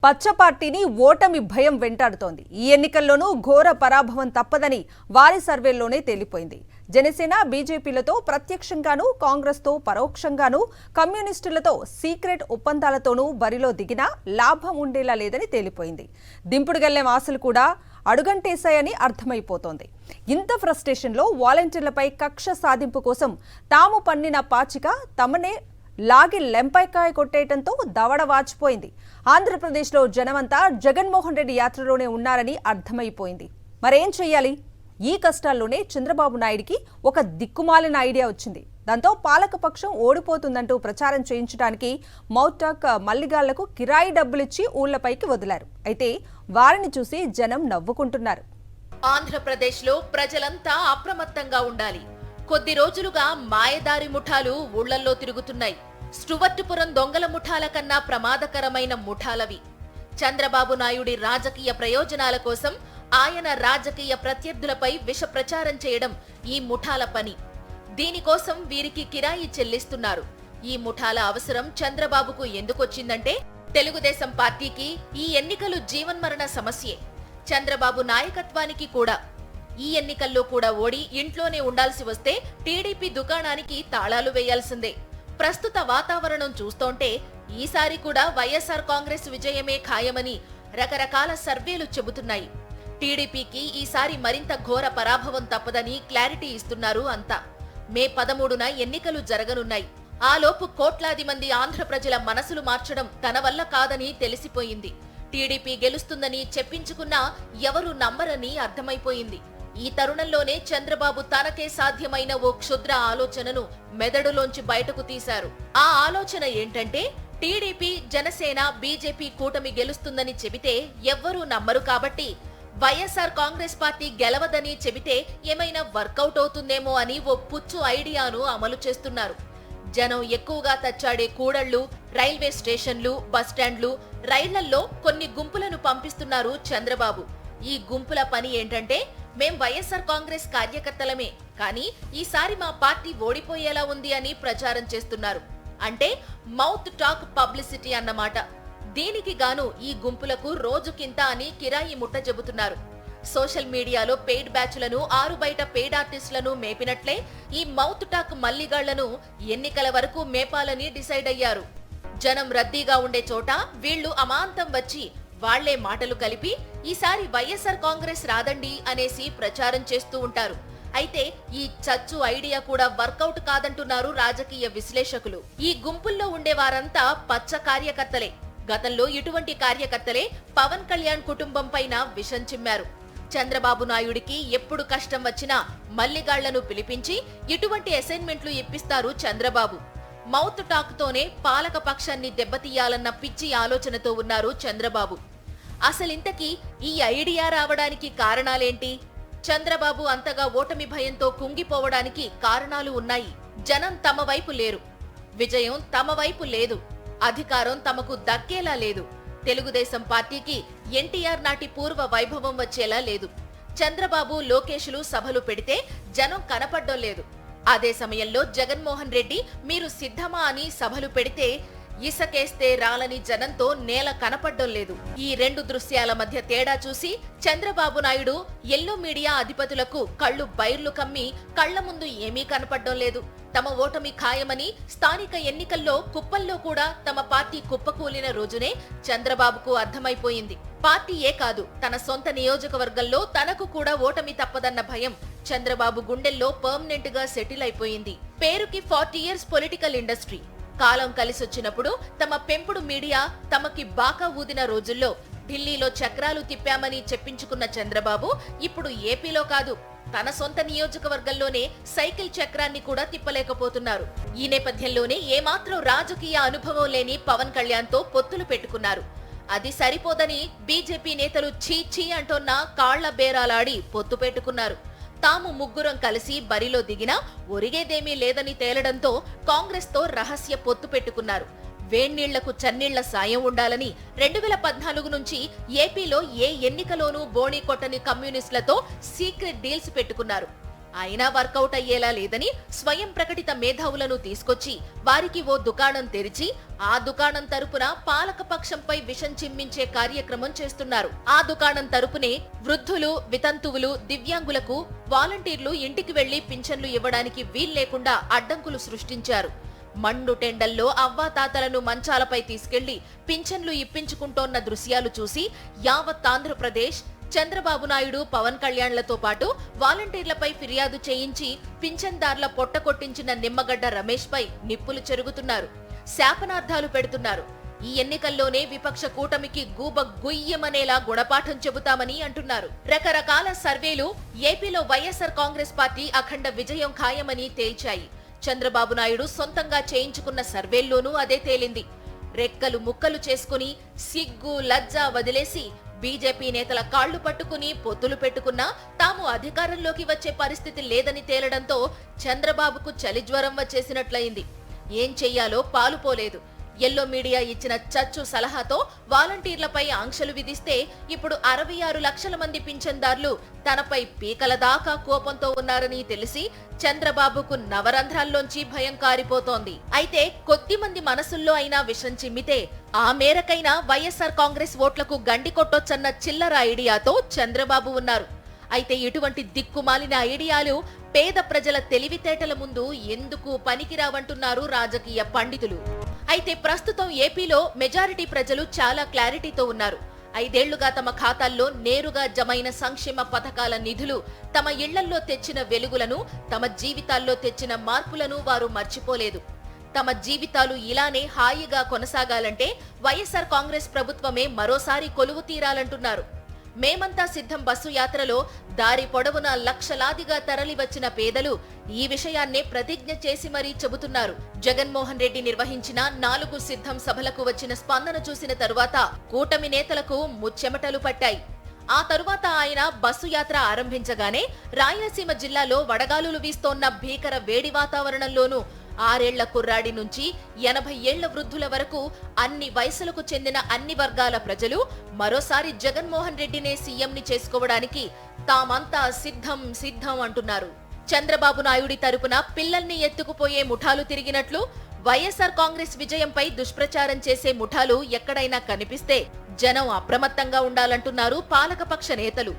పచ్చ పార్టీని ఓటమి భయం వెంటాడుతోంది. ఈ ఎన్నికల్లోనూ ఘోర పరాభవం తప్పదని వారి సర్వేల్లోనే తేలిపోయింది. జనసేన బీజేపీలతో ప్రత్యక్షంగానూ, కాంగ్రెస్తో పరోక్షంగానూ, కమ్యూనిస్టులతో సీక్రెట్ ఒప్పందాలతోనూ బరిలో దిగినా లాభం ఉండేలా లేదని తేలిపోయింది. దింపుడుగెళ్లే ఆశలు కూడా అడుగంటేశాయని అర్థమైపోతోంది. ఇంత ఫ్రస్ట్రేషన్లో వాలంటీర్లపై కక్ష సాధింపు కోసం తాము పన్నిన పాచిక తమనే లాగి లెంపైకాయ కొట్టేయడంతో దవడ వాచిపోయింది. ఆంధ్రప్రదేశ్లో జనమంతా జగన్మోహన్ రెడ్డి యాత్రలోనే ఉన్నారని అర్థమైపోయింది. మరేం చెయ్యాలి? ఈ కష్టాల్లోనే చంద్రబాబు నాయుడికి ఒక దిక్కుమాలిన ఐడియా వచ్చింది. దాంతో పాలకపక్షం ఓడిపోతుందంటూ ప్రచారం చేయించడానికి మౌటాక్ మల్లిగాళ్లకు కిరాయి డబ్బులిచ్చి ఊళ్లపైకి వదిలారు. అయితే వారిని చూసి జనం నవ్వుకుంటున్నారు. ఆంధ్రప్రదేశ్లో ప్రజలంతా అప్రమత్తంగా ఉండాలి. కొద్ది రోజులుగా మాయదారి ముఠాలు ఊళ్లల్లో తిరుగుతున్నాయి. స్టువర్టుపురం దొంగల ముఠాల కన్నా ప్రమాదకరమైన ముఠాలవి. చంద్రబాబు నాయుడి రాజకీయ ప్రయోజనాల కోసం ఆయన రాజకీయ ప్రత్యర్థులపై విష ప్రచారం చేయడం ఈ ముఠాల పని. దీనికోసం వీరికి కిరాయి చెల్లిస్తున్నారు. ఈ ముఠాల అవసరం చంద్రబాబుకు ఎందుకొచ్చిందంటే, తెలుగుదేశం పార్టీకి ఈ ఎన్నికలు జీవన్మరణ సమస్యే. చంద్రబాబు నాయకత్వానికి కూడా. ఈ ఎన్నికల్లో కూడా ఓడి ఇంట్లోనే ఉండాల్సి వస్తే టీడీపీ దుకాణానికి తాళాలు వేయాల్సిందే. ప్రస్తుత వాతావరణం చూస్తోంటే ఈసారి కూడా వైఎస్ఆర్ కాంగ్రెస్ విజయమే ఖాయమని రకరకాల సర్వేలు చెబుతున్నాయి. టీడీపీకి ఈసారి మరింత ఘోర పరాభవం తప్పదని క్లారిటీ ఇస్తున్నారు అంతా. మే 13న ఎన్నికలు జరగనున్నాయి. ఆలోపు కోట్లాది మంది ఆంధ్ర ప్రజల మనసులు మార్చడం తన వల్ల కాదని తెలిసిపోయింది. టీడీపీ గెలుస్తుందని చెప్పించుకున్నా ఎవరు నమ్మరని అర్థమైపోయింది. ఈ తరుణంలోనే చంద్రబాబు తనకే సాధ్యమైన ఓ క్షుద్ర ఆలోచనను మెదడులోంచి బయటకు తీశారు. ఆ ఆలోచన ఏంటంటే, టీడీపీ, జనసేన, బీజేపీ కూటమి గెలుస్తుందని చెబితే ఎవ్వరూ నమ్మరు కాబట్టి వైఎస్ఆర్ కాంగ్రెస్ పార్టీ గెలవదని చెబితే ఏమైనా వర్కౌట్ అవుతుందేమో అని ఓ పుచ్చు ఐడియాను అమలు చేస్తున్నారు. జనం ఎక్కువగా తచ్చాడే కూడళ్లు, రైల్వే స్టేషన్లు, బస్టాండ్లు, రైళ్లల్లో కొన్ని గుంపులను పంపిస్తున్నారు చంద్రబాబు. ఈ గుంపుల పని ఏంటంటే, మేం వైఎస్ఆర్ కాంగ్రెస్ కార్యకర్తలమే, కానీ ఈసారి మా పార్టీ ఓడిపోయేలా ఉంది అని ప్రచారం చేస్తున్నారు. అంటే మౌత్ టాక్ పబ్లిసిటీ అన్నమాట. దీనికి గాను ఈ గుంపులకు రోజుకింత అని కిరాయి ముట్ట చెబుతున్నారు. సోషల్ మీడియాలో పెయిడ్ బ్యాచ్లను, ఆరు బయట పెయిడ్ ఆర్టిస్టులను మేపినట్లే ఈ మౌత్ టాక్ మల్లిగాళ్లను ఎన్నికల వరకు మేపాలని డిసైడ్ అయ్యారు. జనం రద్దీగా ఉండే చోట వీళ్లు అమాంతం వచ్చి వాళ్లే మాటలు కలిపి ఈసారి వైఎస్ఆర్ కాంగ్రెస్ రాదండి అనేసి ప్రచారం చేస్తూ ఉంటారు. అయితే ఈ చచ్చు ఐడియా కూడా వర్కౌట్ కాదంటున్నారు రాజకీయ విశ్లేషకులు. ఈ గుంపుల్లో ఉండే వారంతా పచ్చ కార్యకర్తలే. గతంలో ఇటువంటి కార్యకర్తలే పవన్ కళ్యాణ్ కుటుంబం పైన విషం చిమ్మారు. చంద్రబాబు నాయుడికి ఎప్పుడు కష్టం వచ్చినా మల్లిగాళ్లను పిలిపించి ఇటువంటి అసైన్మెంట్లు ఇప్పిస్తారు చంద్రబాబు. మౌత్ టాక్ తోనే పాలక పక్షాన్ని దెబ్బతీయాలన్న పిచ్చి ఆలోచనతో ఉన్నారు చంద్రబాబు. అసలింతకీ ఈ ఐడియా రావడానికి కారణాలేంటి? చంద్రబాబు అంతగా ఓటమి భయంతో కుంగిపోవడానికి కారణాలు ఉన్నాయి. జనం తమ వైపు లేరు. విజయం తమ వైపు లేదు. అధికారం తమకు దక్కేలా లేదు. తెలుగుదేశం పార్టీకి ఎన్టీఆర్ నాటి పూర్వ వైభవం వచ్చేలా లేదు. చంద్రబాబు, లోకేష్లు సభలు పెడితే జనం కనపడ్డం లేదు. అదే సమయంలో జగన్మోహన్ రెడ్డి మీరు సిద్ధమా అని సభలు పెడితే ఇసకేస్తే రాలని జనంతో నేల కనపడ్డం లేదు. ఈ రెండు దృశ్యాల మధ్య తేడా చూసి చంద్రబాబు నాయుడు ఎల్లో మీడియా అధిపతులకు కళ్ళు బైర్లు కమ్మి కళ్ల ముందు ఏమీ కనపడ్డం లేదు. తమ ఓటమి ఖాయమని స్థానిక ఎన్నికల్లో కుప్పల్లో కూడా తమ పార్టీ కుప్పకూలిన రోజునే చంద్రబాబుకు అర్థమైపోయింది. పార్టీయే కాదు, తన సొంత నియోజకవర్గంలో తనకు కూడా ఓటమి తప్పదన్న భయం చంద్రబాబు గుండెల్లో పర్మనెంట్ గా సెటిల్ అయిపోయింది. పేరుకి 40 years పొలిటికల్ ఇండస్ట్రీ. కాలం కలిసొచ్చినప్పుడు తమ పెంపుడు మీడియా తమకి బాకా ఊదిన రోజుల్లో ఢిల్లీలో చక్రాలు తిప్పామని చెప్పించుకున్న చంద్రబాబు ఇప్పుడు ఏపీలో కాదు, తన సొంత నియోజకవర్గంలోనే సైకిల్ చక్రాన్ని కూడా తిప్పలేకపోతున్నారు. ఈ నేపథ్యంలోనే ఏమాత్రం రాజకీయ అనుభవం లేని పవన్ కళ్యాణ్ తో పొత్తులు పెట్టుకున్నారు. అది సరిపోదని బీజేపీ నేతలు చీ అంటోన్న కాళ్ల బేరాలాడి పొత్తు పెట్టుకున్నారు. తాము ముగ్గురం కలిసి బరిలో దిగినా ఒరిగేదేమీ లేదని తేలడంతో కాంగ్రెస్ తో రహస్య పొత్తు పెట్టుకున్నారు. వేణ్ణీళ్లకు చన్నీళ్ల సాయం ఉండాలని 2014 నుంచి ఏపీలో ఏ ఎన్నికలోనూ బోణీ కొట్టని కమ్యూనిస్టులతో సీక్రెట్ డీల్స్ పెట్టుకున్నారు. అయినా వర్కౌట్ అయ్యేలా లేదని స్వయం ప్రకటిత మేధావులను తీసుకొచ్చి వారికి ఓ దుకాణం తెరిచి ఆ దుకాణం తరపున పాలకపక్షంపై విషం చిమ్మించే కార్యక్రమం చేస్తున్నారు. ఆ దుకాణం తరపునే వృద్ధులు, వితంతువులు, దివ్యాంగులకు వాలంటీర్లు ఇంటికి వెళ్లి పింఛన్లు ఇవ్వడానికి వీల్లేకుండా అడ్డంకులు సృష్టించారు. మండు టెండల్లో అవ్వాతాతలను మంచాలపై తీసుకెళ్లి పింఛన్లు ఇప్పించుకుంటోన్న దృశ్యాలు చూసి యావత్ ఆంధ్రప్రదేశ్ చంద్రబాబు నాయుడు, పవన్ కళ్యాణ్లతో పాటు వాలంటీర్లపై ఫిర్యాదు చేయించి పింఛన్దార్ల పొట్ట కొట్టించిన నిమ్మగడ్డ రమేష్ పై నిప్పులు చెరుగుతున్నారు, శాపనార్థాలు పెడుతున్నారు. ఈ ఎన్నికల్లోనే విపక్ష కూటమికి గూబ గుయ్యమనేలా గుణపాఠం చెబుతామని అంటున్నారు. రకరకాల సర్వేలు ఏపీలో వైఎస్ఆర్ కాంగ్రెస్ పార్టీ అఖండ విజయం ఖాయమని తేల్చాయి. చంద్రబాబు నాయుడు సొంతంగా చేయించుకున్న సర్వేల్లోనూ అదే తేలింది. రెక్కలు ముక్కలు చేసుకుని సిగ్గు లజ్జ వదిలేసి బీజేపీ నేతల కాళ్లు పట్టుకుని పొత్తులు పెట్టుకున్నా తాము అధికారంలోకి వచ్చే పరిస్థితి లేదని తేలడంతో చంద్రబాబుకు చలిజ్వరం వచ్చేసినట్లయింది. ఏం చెయ్యాలో పాలుపోలేదు. ఎల్లో మీడియా ఇచ్చిన చచ్చు సలహాతో వాలంటీర్లపై ఆంక్షలు విధిస్తే ఇప్పుడు 66 లక్షల మంది పింఛన్దారులు తనపై పీకల దాకా కోపంతో ఉన్నారని తెలిసి చంద్రబాబుకు నవరంధ్రాల్లోంచి భయం కారిపోతోంది. అయితే కొద్ది మంది మనసుల్లో అయినా విషం చిమ్మితే ఆ మేరకైనా వైఎస్ఆర్ కాంగ్రెస్ ఓట్లకు గండి కొట్టొచ్చన్న చిల్లర ఐడియాతో చంద్రబాబు ఉన్నారు. అయితే ఇటువంటి దిక్కుమాలిన ఐడియాలు పేద ప్రజల తెలివితేటల ముందు ఎందుకు పనికిరావంటున్నారు రాజకీయ పండితులు. అయితే ప్రస్తుతం ఏపీలో మెజారిటీ ప్రజలు చాలా క్లారిటీతో ఉన్నారు. 5 ఏళ్లుగా తమ ఖాతాల్లో నేరుగా జమైన సంక్షేమ పథకాల నిధులు, తమ ఇళ్లల్లో తెచ్చిన వెలుగులను, తమ జీవితాల్లో తెచ్చిన మార్పులను వారు మర్చిపోలేదు. తమ జీవితాలు ఇలానే హాయిగా కొనసాగాలంటే వైఎస్ఆర్ కాంగ్రెస్ ప్రభుత్వమే మరోసారి కొలువు తీరాలంటున్నారు. మేమంతా సిద్ధం బస్సు యాత్రలో దారి పొడవునా లక్షలాదిగా తరలివచ్చిన పేదలు ఈ విషయాన్నే ప్రతిజ్ఞ చేసి మరీ చెబుతున్నారు. జగన్మోహన్ రెడ్డి నిర్వహించిన 4 సిద్ధం సభలకు వచ్చిన స్పందన చూసిన తరువాత కూటమి నేతలకు ముచ్చెమటలు పట్టాయి. ఆ తరువాత ఆయన బస్సు యాత్ర ఆరంభించగానే రాయలసీమ జిల్లాలో వడగాలులు వీస్తోన్న భీకర వేడి వాతావరణంలోనూ 6 ఏళ్ల కుర్రాడి నుంచి 80 ఏళ్ల వృద్ధుల వరకు అన్ని వయసులకు చెందిన అన్ని వర్గాల ప్రజలు మరోసారి జగన్మోహన్ రెడ్డినే సీఎంని చేసుకోవడానికి తామంతా సిద్ధం సిద్ధం అంటున్నారు. చంద్రబాబు నాయుడి తరపున పిల్లల్ని ఎత్తుకుపోయే ముఠాలు తిరిగినట్లు వైఎస్ఆర్ కాంగ్రెస్ విజయంపై దుష్ప్రచారం చేసే ముఠాలు ఎక్కడైనా కనిపిస్తే జనం అప్రమత్తంగా ఉండాలంటున్నారు పాలకపక్ష నేతలు.